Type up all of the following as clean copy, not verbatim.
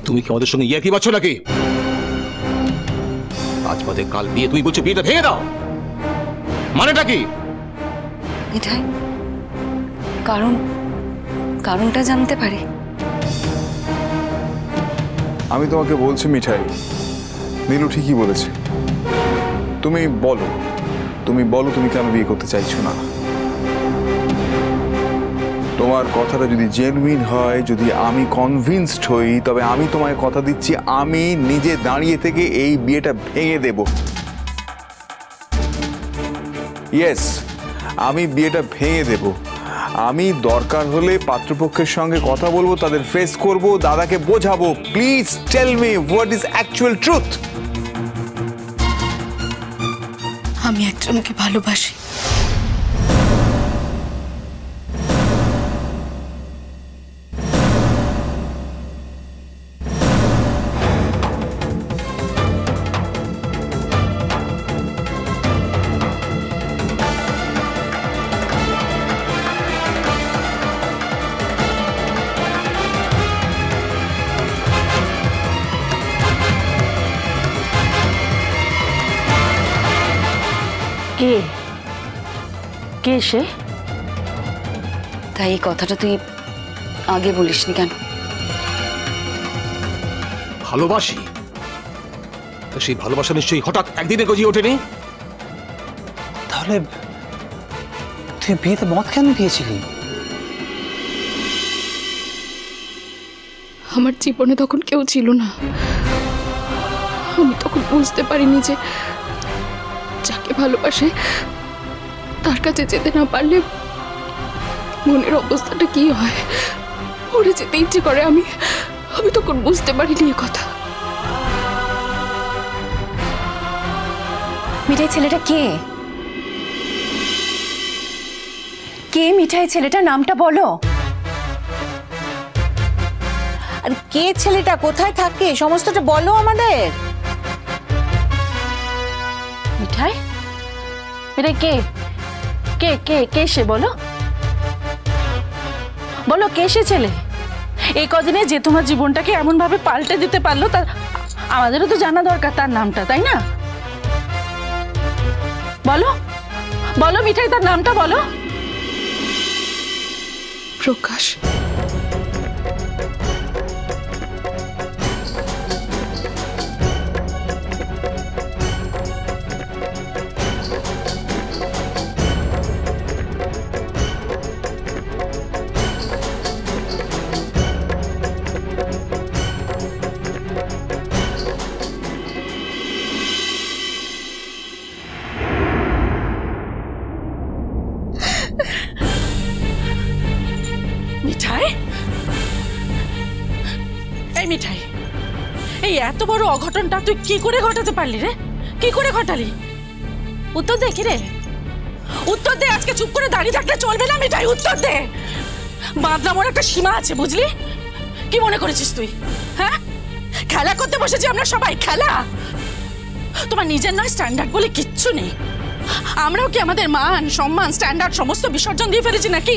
তুমি কি আমাদের সঙ্গে ইয়ার্কি মারছো নাকি? আজ বাদে কাল বিয়ে, তুমি বলছো বিয়েটা ভেঙে দাও, মানেটা কি? মিঠাই, কারণটা জানতে পারি? আমি তোমাকে বলছি মিঠাই, নীলু ঠিকই বলেছে। তুমি বলো তুমি কেন বিয়ে করতে চাইছো না। তোমার কথাটা যদি জেনুইন হয়, যদি আমি কনভিন্সড হই, তবে আমি তোমায় কথা দিচ্ছি আমি নিজে দাঁড়িয়ে থেকে এই বিয়েটা ভেঙে দেব। ইয়েস, আমি বিয়েটা ভেঙে দেব। আমি দরকার হলে পাত্রপক্ষের সঙ্গে কথা বলবো, তাদের ফেস করব, দাদাকে বোঝাবো। Please tell me what is actual truth. আমি একজনকে ভালোবাসি। কে সে? তাই এই কথাটা তুই আগে বলিসনি কেন? ভালোবাসি? সেই ভালোবাসা নিশ্চয়ই হঠাৎ একদিনে গজিয়ে ওঠেনি। তাহলে তুই বিয়েতে মত কেন দিয়েছিলি? আমার জীবনে তখন কেউ ছিল না। আমি তখন বুঝতে পারিনি যে যাকে ভালোবাসে তার কাছে যেতে না পারলে মনের অবস্থাটা কি হয়। ওরে যেতে ইচ্ছে করে। আমি তখন বুঝতে পারিনি এ কথা। মিঠাই, ছেলেটা কে? কে মিঠাই ছেলেটা? নামটা বলো। আর কে ছেলেটা, কোথায় থাকে, সমস্তটা বলো আমাদের। মিঠাই, মিঠাই কে কে কে কে সে? বলো বলো, কে সে ছেলে? এই কদিনে যে তোমার জীবনটাকে এমন ভাবে পাল্টে দিতে পারলো, তার আমাদেরও তো জানা দরকার তার নামটা, তাই না? বলো বলো মিঠাই, তার নামটা বলো। প্রকাশ। মিঠাই, এই মিঠাই, এই এত বড় অঘটনটা তুই কি করে ঘটাতে পারলি রে? কি করে ঘটালি? উত্তর দে। কি রে, উত্তর দে। আজকে চুপ করে দাঁড়িয়ে থাকলে চলবে না মিঠাই, উত্তর দে। বাদলামোর একটা সীমা আছে, বুঝলি? কি মনে করেছিস তুই? হ্যাঁ, খেলা করতে বসেছি আমরা সবাই। খেলা? তোমার নিজের নয় স্ট্যান্ডার্ড বলে কিচ্ছু নেই। আমরাও কি আমাদের মান সম্মান স্ট্যান্ডার্ড সমস্ত বিসর্জন দিয়ে ফেলেছি নাকি?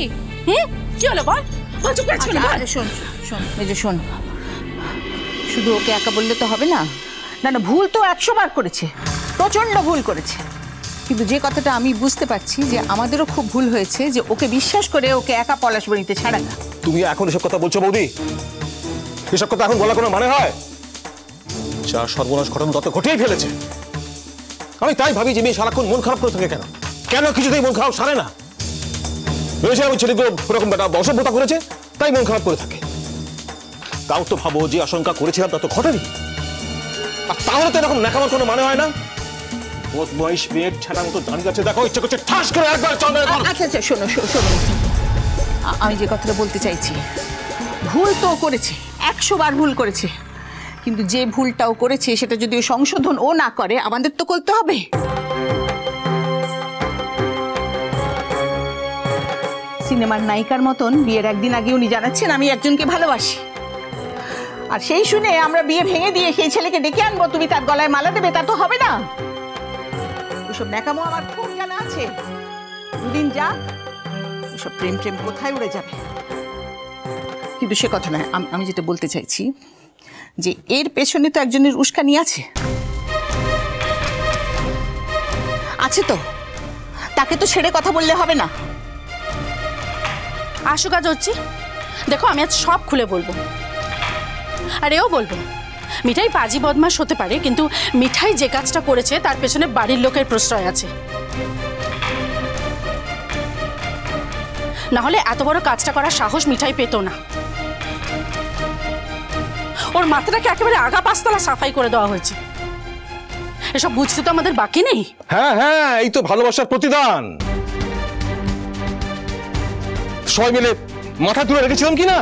কি হলো বল? শোন শোন মেজো, শোন। শুধু ওকে একা বললে তো হবে না। না না, ভুল তো 100 বার করেছে, প্রচন্ড ভুল করেছে। কিন্তু যে কথাটা আমি বুঝতে পারছি যে আমাদেরও খুব ভুল হয়েছে যে ওকে বিশ্বাস করে ওকে একা পলাশবনিতে ছাড়া না। তুমি এখন এসব কথা বলছো বৌদি? এসব কথা এখন বলা কোনো মানে হয়? যা সর্বনাশ ঘটনা তত ঘটেই ফেলেছে। আমি তাই ভাবি যে মেয়ে সারাক্ষণ মন খারাপ করে থাকে কেন? কেন কিছুতেই মন খারাপ সারে না? ভেবেছিলাম ওই ছেলেগুলো ওরকম একটা অসভ্যতা করেছে তাই মন খারাপ করে থাকে। তাও তো ভাবো যে আশঙ্কা করেছিলাম তা তো ঘটেনি। আর তাহলে তো এরকম ন্যাকামার কোনো মানে হয় না। বদমাইশ মেয়ের ছাড়ার মতো দাঁড়িয়ে আছে, দেখো ইচ্ছে করছে ঠাস করে একবার চলে। আচ্ছা আচ্ছা, শোনো শোনো, আমি যে কথাটা বলতে চাইছি, ভুল তো করেছে, 100 বার ভুল করেছে। কিন্তু যে ভুলটাও করেছে সেটা যদি ও সংশোধন ও না করে, আমাদের তো করতে হবে। সিনেমার নায়িকার মতন বিয়ের একদিন আগে উনি জানাচ্ছেন আমি একজনকে ভালোবাসি, আর সেই শুনে আমরা বিয়ে ভেঙে দিয়ে সেই ছেলেকে ডেকে আনবো, তুমি তার গলায় মালা দেবে, তা তো হবে না। ওসব ন্যাকামো আমার খুব জানা আছে। দুদিন যাক, ওসব প্রেম প্রেম কোথায় উড়ে যাবে। কিন্তু সে কথা নয়, আমি যেটা বলতে চাইছি যে এর পেছনে তো একজনের উস্কানি আছে? আছে তো, তাকে তো ছেড়ে কথা বললে হবে না। আসুক আজ হচ্ছি, দেখো আমি আজ সব খুলে বলবো। আর এও বলবো, মিঠাই পাজি বদমাশ হতে পারে, কিন্তু মিঠাই যে কাজটা করেছে তার পেছনে বাড়ির লোকের প্রশ্রয় আছে। না হলে এত বড় কাজটা করার সাহস মিঠাই পেত না। ওর মাথাটাকে একেবারে আগা পাঁচতলা সাফাই করে দেওয়া হয়েছে। এসব বুঝতে তো আমাদের বাকি নেই। হ্যাঁ হ্যাঁ, এই তো ভালোবাসার প্রতিদান। সবাই মিলে মাথা তুলে রেখেছিলাম কি না,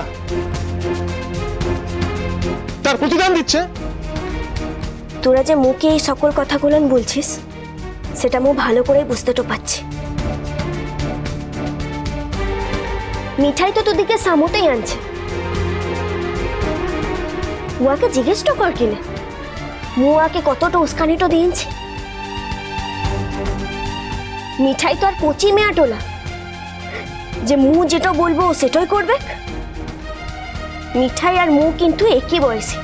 তার প্রতিদান দিচ্ছে। তোরা যে মুখে এই সকল কথাগুলো বলছিস সেটা মু ভালো করে বুঝতে তো পারছি। মিঠাই তো তোদিকে সামুতেই আনছে, উয়াকে জিজ্ঞেস তো কর কিনে মু আকে কতটা উস্কানিটো দিয়েছি। মিঠাই তো আর কচি মেয়া টোলা যে মু যেটা বলবো সেটাই করবে। মিঠাই আর মু কিন্তু একই বয়সী।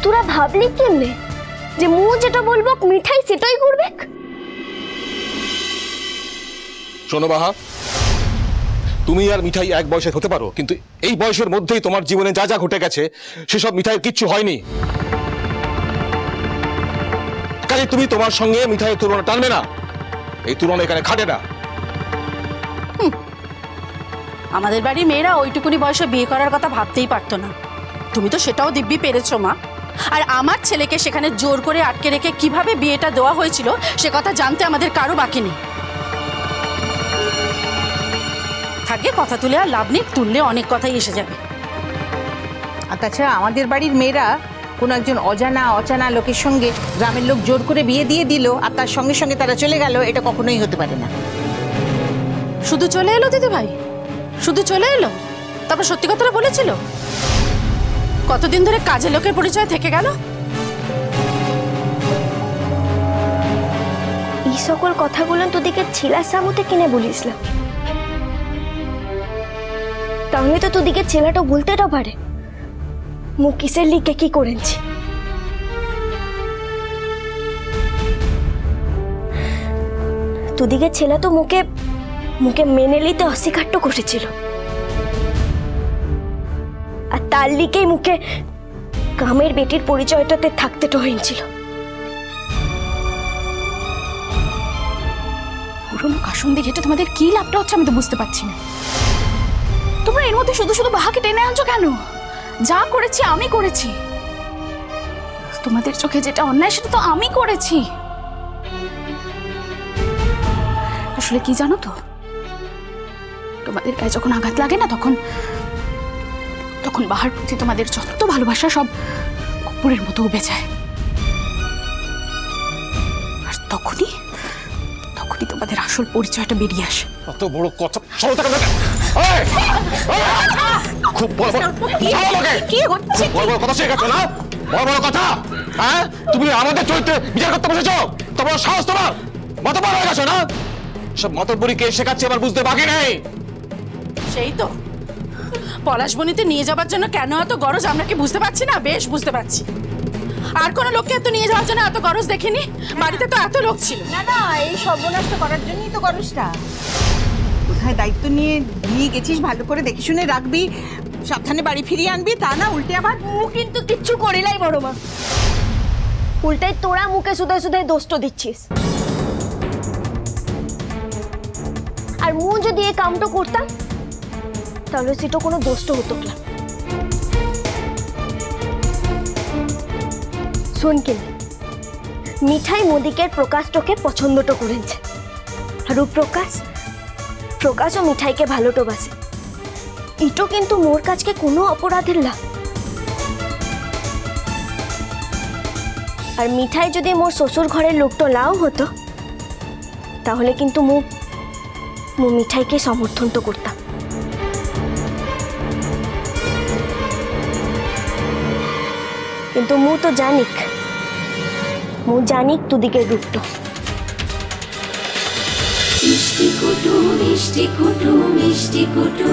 তোরা ভাবলি কেমনে যে মু যেটা বলবো মিঠাই সেটাই করবে? শোনো বাহা, তুমি আর মিঠাই এক বয়সের হতে পারো, কিন্তু এই বয়সের মধ্যেই তোমার জীবনে যা যা ঘটে গেছে সেসব মিঠাইয়ের কিচ্ছু হয়নি। কাজে তুমি তোমার সঙ্গে মিঠাইয়ের তুলনা টানবে না, এই তুলনা এখানে খাটে না। আমাদের বাড়ির মেয়েরা ওইটুকুনি বয়সে বিয়ে করার কথা ভাবতেই পারতো না। তুমি তো সেটাও দিব্যি পেরেছো মা। আর আমার ছেলেকে সেখানে জোর করে আটকে রেখে কিভাবে বিয়েটা দেওয়া হয়েছিল সে কথা জানতে আমাদের কারো বাকি নেই। থাকে কথা তুলে আর লাভ নেই, তুললে অনেক কথাই এসে যাবে। আর তাছাড়া আমাদের বাড়ির মেয়েরা কোনো একজন অজানা লোকের সঙ্গে গ্রামের লোক জোর করে বিয়ে দিয়ে দিল আর তার সঙ্গে সঙ্গে তারা চলে গেল, এটা কখনোই হতে পারে না। শুধু চলে এলো দিদি ভাই, শুধু চলে এলো, তারপর সত্যি কথাটা বলেছিল? কতদিন ধরে কাজের লোকের পরিচয় থেকে গেল? এই সকল কথাগুলো তোদিকে ছেলার সামুতে কিনে বলিসলাম, তাহলে তো তোদিকে ছেলেটা বলতেটা পারে মু কিসের লিগে কি করেছি। তোদিকে ছেলে তো মুখে মুখে মেনে নিতে অস্বীকার করেছিল, আর তার লিগেই মুখে কামের বেটির পরিচয়টাতে থাকতে তো হয়েছিল। পুরোনো কাসুন্দি ঘেটে তোমাদের কি লাভটা হচ্ছে আমি তো বুঝতে পারছি না। তোমরা এর মধ্যে শুধু শুধু বাহাকে টেনে আনছো কেন? যা করেছি আমি করেছি, তোমাদের চোখে যেটা অন্যায় সেটা তো আমি করেছি। আসলে কি জানো তো, তোমাদের গায়ে যখন আঘাত লাগে না তখন তখন বাহার প্রতি তোমাদের যত ভালোবাসা সব কুকুরের মতো উবে যায়। আর তখনই তোমাদের আসল পরিচয়টা বেরিয়ে আসে। কত বড় কথা! খুব বড় কথা শেখাচ্ছ না, বড় বড় কথা। হ্যাঁ, তুমি আমাদের চরিত্রে বিচার করতে বসেছ, তোমার সাহস, তোমার মতবার হয়ে গেছো না? সব মতবরি কে শেখাচ্ছে এবার বুঝতে বাকি নেই। সেই তো পলাশবনিতে নিয়ে যাবার জন্য কেন এত গরজ আমরা কি বুঝতে পারছি না? বেশ বুঝতে পারছি। আর কোন লোককে এত নিয়ে যাওয়ার জন্য এত গরজ দেখিনি। বাড়িতে তো এত লোক ছিল না, এই সর্বনাশটা করার জন্যই তো গরজটা। কোথায় দায়িত্ব নিয়ে গেছিস, ভালো করে দেখে শুনে রাখবি, সাবধানে বাড়ি ফিরিয়ে আনবি, তা না উল্টে আবার। মু কিন্তু কিচ্ছু করিলাই বড় মা, উল্টাই তোরা মুখে শুধাই শুধাই দোষ্ট দিচ্ছিস। আর মু যদি এই কামটা করতাম তাহলে সেটা কোনো দোষ্ট হতো না। শোন কিনে মিঠাই মোদিকের প্রকাশটাকে পছন্দটা করেছে, আর প্রকাশও মিঠাইকে ভালোটো বাসে। ইটো কিন্তু মোর কাছকে কোনো অপরাধের না। আর মিঠাই যদি মোর শ্বশুর ঘরের লোকটা লাও হতো তাহলে কিন্তু মু মিঠাইকে সমর্থন তো করতাম। কিন্তু মু তো জানিক তুদিকের রূপটা। মিষ্টি কুটু মিষ্টি কুটু মিষ্টি কুটু।